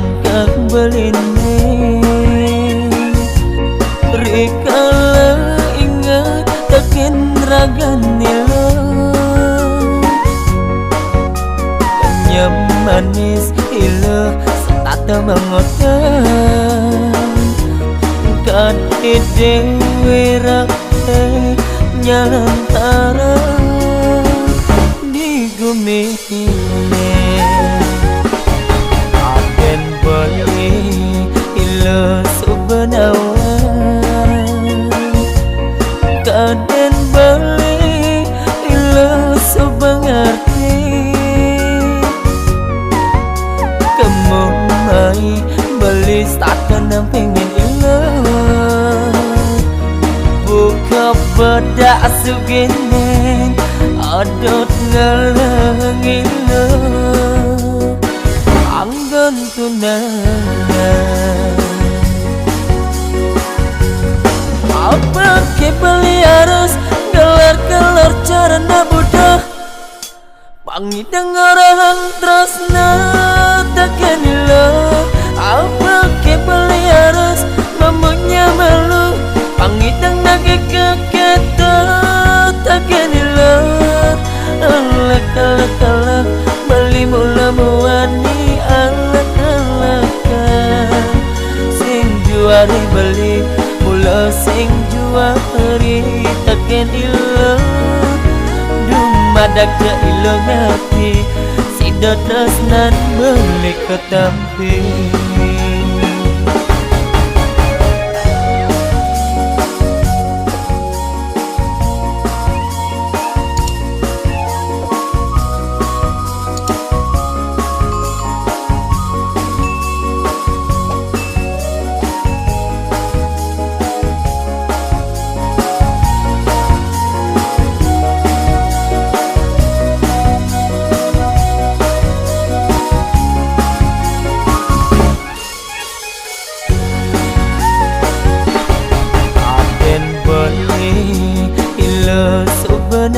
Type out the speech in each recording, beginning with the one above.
angkat beline rikala ingat takin ragane lo kanyam manis ilo setata mengotan kati dewe rake nyalantara di gumine agen boli ilo subenawan kaden beli ilo subengerti kamu mai beli startan yang pengen ilo buka bedak suginen adot ngeleng ilo anggun tunangan apa ke beli harus gelar-gelar carana budak pangi dengaran tresna takkan ilo apa ke beli harus memunya malu pangi dengar keketa takkan ilo alak-alak beli mula muani alak-alakan sing juari beli mula sing juari takkan ilo dumadak ke ilo ngati sidot tresnan beli ketampi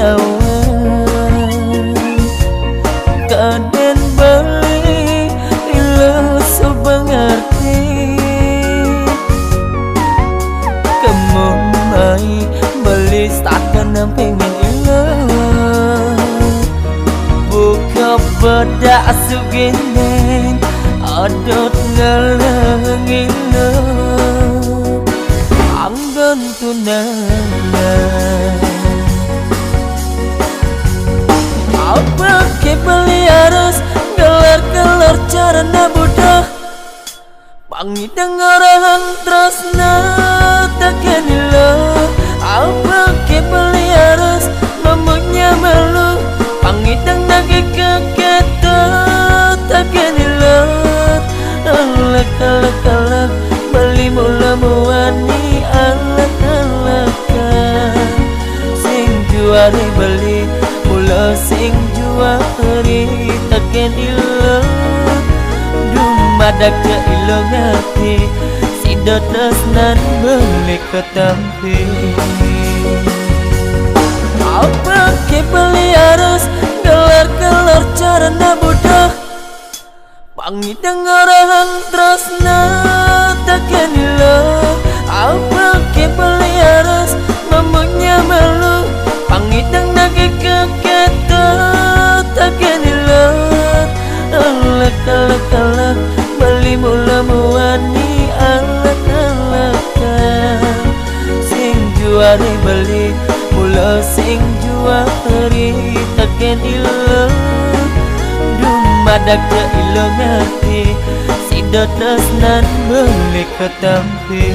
subenawan kaden beli ilo subengerti kamu mai beli startan yang pengen ilo buka bedak suginen adot ngeleng ilo anggun tunangan apa ke beli harus gelar-gelar carana budak pangi dengaran tresna takkan ilo apa ke beli harus memunya malu pangi dengar keketa takkan ilo alak-alak beli mula muani alak-alakan sing juari beli mula sing juari takkan ilo dumadak ke ilo ngati sidot tresnan beli ketampi apa ke beli harus gelar-gelar carana budak pangi dengaran tresna takkan ilo apa ke beli harus memunya malu pangi dengar keketa takkan ilo alak-alak beli mula muani alak-alakan sing juari beli mula sing juari takkan ilo dumadak ke ilo ngati sidot tresnan beli ketampi